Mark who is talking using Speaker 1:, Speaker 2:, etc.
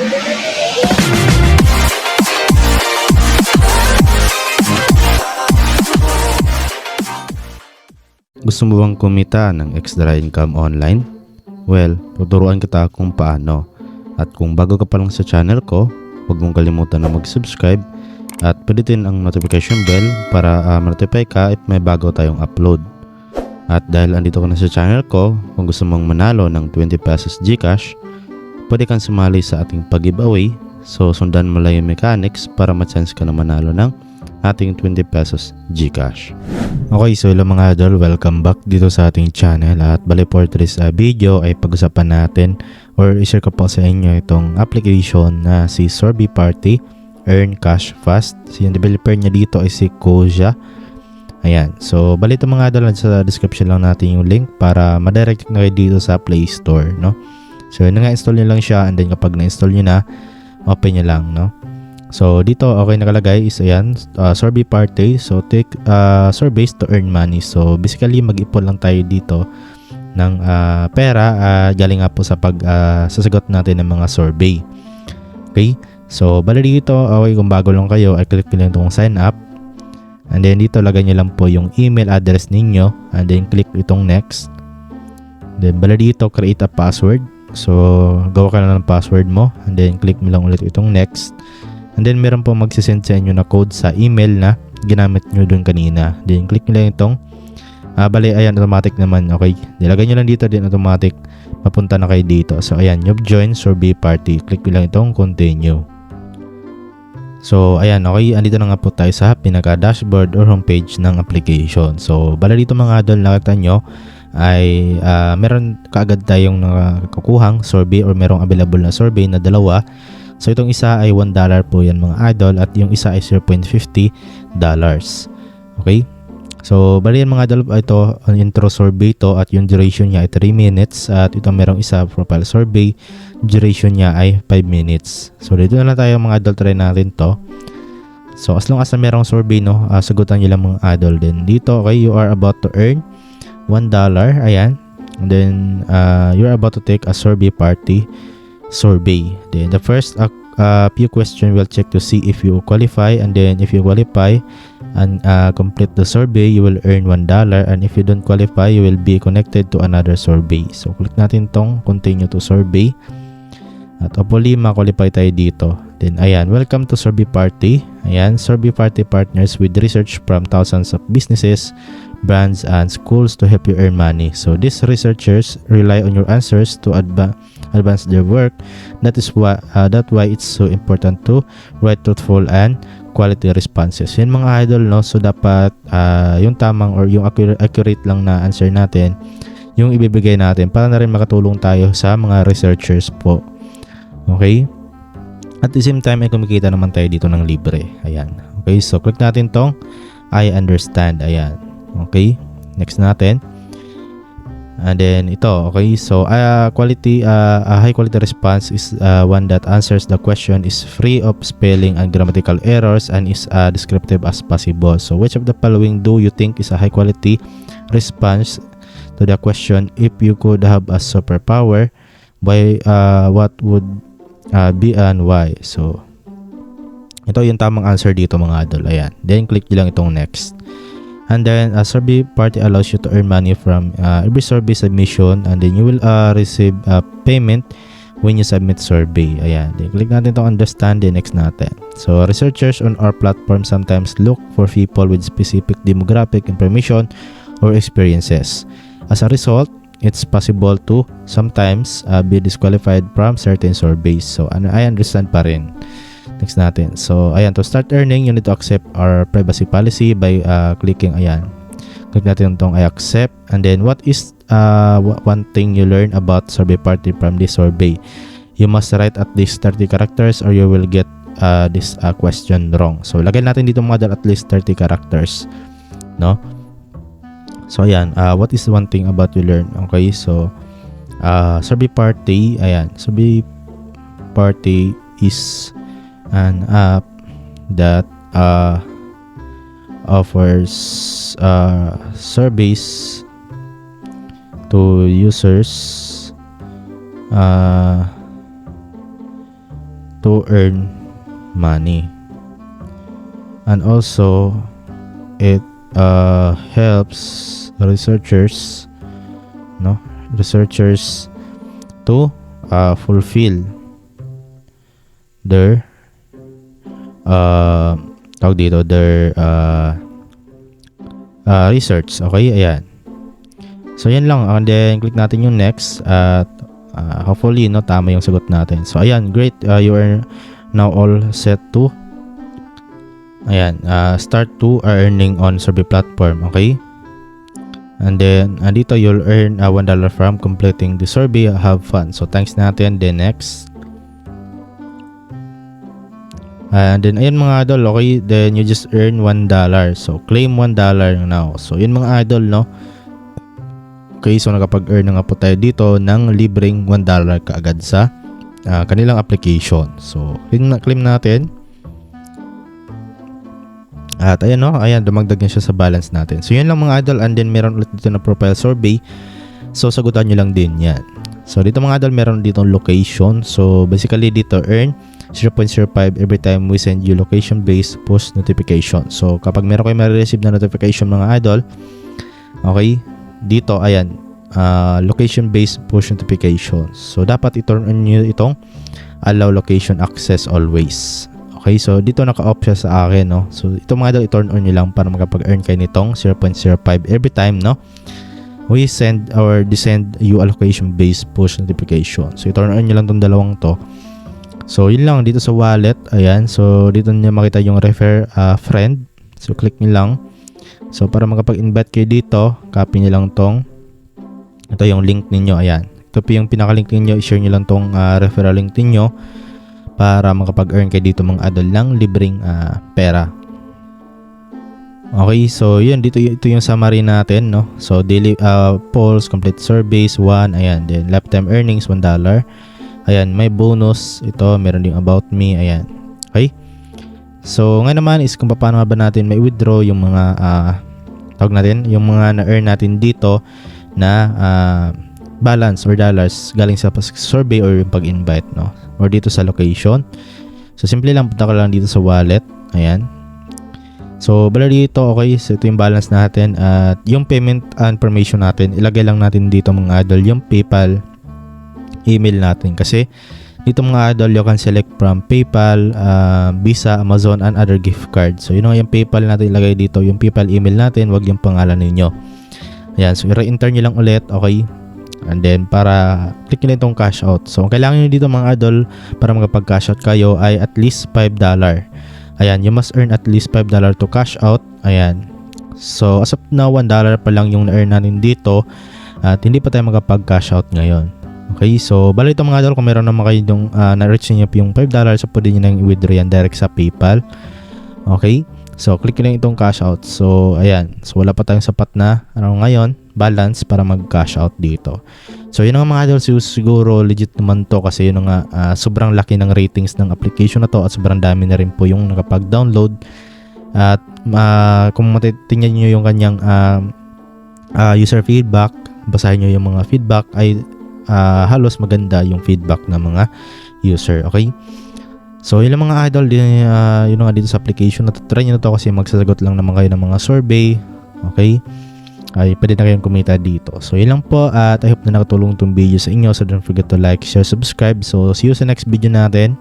Speaker 1: Gusto mo bang kumita ng extra income online? Well, tuturuan kita kung paano. At kung bago ka pa lang sa channel ko, huwag mong kalimutan na mag-subscribe at pindutin ang notification bell para ma-notify ka if may bago tayong upload. At dahil andito ka na sa channel ko, kung gusto mong manalo ng 20 pesos GCash, pwede kang sumali sa ating pag-giveaway. So sundan mo lang yung mechanics para ma-chance ka na manalo ng ating 20 pesos GCash. Okay, so hello mga idol, welcome back dito sa ating channel. At bali for today's video ay pag-usapan natin or i-share ko po sa inyo itong application na si Sorbet Party Earn Cash Fast. Si yung developer niya dito ay si Koja. Ayan, so bali ito mga idol, sa description lang natin yung link para ma-direct na kayo dito sa Play Store, no? So yun nga, install nyo lang siya, and then kapag na-install nyo na, open nyo lang, no? So dito okay nakalagay is ayan, Sorbet Party. So take surveys to earn money. So basically mag-ipon lang tayo dito ng pera galing nga po sa sasagot natin ng mga survey. Okay? So bali dito, okay, kung bago lang kayo ay click nyo lang itong sign up. And then dito lagay nyo lang po yung email address ninyo, and then click itong next. Then bali dito create a password. So gawa ka lang ng password mo, and then click mo lang ulit itong next. And then meron po magsisend sa inyo na code sa email na ginamit nyo dun kanina. Then click nyo lang itong bali, ayan, automatic naman. Okay, nilagay nyo lang dito, din automatic mapunta na kayo dito. So ayan, you've joined Sorbet Party. Click nyo lang itong continue. So ayan, okay, andito na nga po tayo sa pinaka dashboard or homepage ng application. So bali dito mga idol, nakita nyo ay meron kaagad tayong nakakuhang survey or merong available na survey na dalawa. So itong isa ay $1 po yan mga idol, at yung isa ay $0.50. Okay? So bali yan mga idol, ito ang intro survey to, at yung duration niya ay 3 minutes. At ito merong isa profile survey, duration niya ay 5 minutes. So dito na lang tayo mga idol, try natin to. So as long as merong survey, no, sagutan nyo lang mga idol. Then dito, okay, you are about to earn $1. Ayan. And then you're about to take a Sorbet Party survey. Then the first few questions will check to see if you qualify, and then if you qualify and complete the survey, you will earn $1, and if you don't qualify, you will be connected to another survey. So click natin tong continue to survey, at hopefully ma-qualify tayo dito. Then ayan, welcome to Sorbet Party. Ayan, Sorbet Party partners with research from thousands of businesses, brands, and schools to help you earn money. So these researchers rely on your answers to advance their work. That's why it's so important to write truthful and quality responses. Yan mga idol, no? So dapat yung tamang or yung accurate lang na answer natin yung ibibigay natin para na rin makatulong tayo sa mga researchers po. Okay? At the same time ay kumikita naman tayo dito ng libre. Ayan. Okay, so click natin tong I understand. Ayan. Okay, next natin. And then ito, okay, so a high quality response is one that answers the question, is free of spelling and grammatical errors, and is descriptive as possible. So which of the following do you think is a high quality response to the question? If you could have a superpower, what would be and why? So ito yung tamang answer dito mga idol. Ayan, then click nyo lang itong next. And then Sorbet Party allows you to earn money from every survey submission, and then you will receive payment when you submit survey. Ayan, then click natin to understand, the next natin. So researchers on our platform sometimes look for people with specific demographic information or experiences. As a result, it's possible to sometimes be disqualified from certain surveys. So I understand pa rin. Next natin. So ayan, to start earning, you need to accept our privacy policy by clicking, ayan, click natin itong I accept. And then what is one thing you learn about Sorbet Party from this survey? You must write at least 30 characters or you will get this question wrong. So lagay natin dito mga at least 30 characters, no? So ayan, what is one thing about you learn? Okay, so Sorbet Party, ayan, Sorbet Party is an app that offers surveys to users to earn money. And also it helps researchers to fulfill their research. Okay, ayan. So yan lang, and then click natin yung next at hopefully tama yung sagot natin. So ayan, great, you are now all set to start to earning on survey platform. Okay, and then dito you'll earn $1 from completing the survey. Have fun. So thanks natin. Then next, and then ayan mga idol, okay, then you just earn $1. So claim $1 now. So yun mga idol, no. Okay, so nakapag-earn na nga po tayo dito ng libreng $1 kaagad sa kanilang application. So claim natin. At ayan, no, ayan, dumagdag na siya sa balance natin. So yun lang mga idol, and then meron ulit dito na profile survey. So sagutan nyo lang din yan. So dito mga idol, meron dito location. So basically dito earn 0.05 every time we send you location based push notification. So kapag meron kayo ma-receive na notification mga idol, okay, dito ayan, location based push notifications. So dapat i-turn on nyo itong allow location access always. Okay, so dito naka-off siya sa akin, no. So ito mga idol, i-turn on nyo lang para makapag-earn kayo nitong 0.05 every time, no, we send or descend you a location based push notification. So i-turn on nyo lang tong dalawang to. So yun lang dito sa wallet. Ayan, so dito nyo makita yung refer friend. So click nyo lang. So para makapag-invite kayo dito, copy nyo lang ito yung link ninyo. Ayan, ito po yung pinaka-link ninyo. I-share nyo lang tong referral link ninyo para makapag-earn kayo dito mga idol ng libreng pera. Okay, so yun, ito yung summary natin, no. So daily polls, complete surveys 1, ayan, then lifetime earnings $1. Ayan, may bonus ito, meron ding about me, ayan. Okay, so ngayon naman is kung paano ba natin may withdraw yung mga yung mga na-earn natin dito na balance or dollars galing sa survey or yung pag-invite, no, or dito sa location. So simple lang, punta ka lang dito sa wallet. Ayan, so bala dito, okay, so ito yung balance natin at yung payment information natin, ilagay lang natin dito mga idol yung PayPal email natin, kasi dito mga idol you can select from PayPal, Visa, Amazon and other gift cards. So yun yung PayPal natin, ilagay dito yung PayPal email natin, wag yung pangalan ninyo. Ayan, so i-re-enter nyo lang ulit. Okay, and then para click nyo itong cash out. So ang kailangan nyo dito mga idol para makapag-cash out kayo ay at least $5. Ayan, you must earn at least $5 to cash out. Ayan, so as of now $1 pa lang yung na-earn natin dito at hindi pa tayo makapag-cash out ngayon. Okay, so bali ito mga idol, kung meron naman kayo yung na-reach nyo yung $5, so pwede nyo nang i-withdraw yan direct sa PayPal. Okay, so click nyo lang itong cash out. So ayan, so wala pa tayong sapat na ngayon balance para mag-cash out dito. So yun nga mga idol, siguro legit naman to kasi yun nga sobrang laki ng ratings ng application na to at sobrang dami na rin po yung nakapag-download. At kung matitingnan nyo yung kanyang user feedback, basahin nyo yung mga feedback, ay halos maganda yung feedback ng mga user. Okay, so yun lang mga idol, yun nga dito sa application na try nyo na to kasi magsasagot lang naman kayo ng mga survey. Okay, ay pwede na kayong kumita dito. So yun lang po at I hope na nakatulong itong video sa inyo. So don't forget to like, share, subscribe. So see you sa next video natin.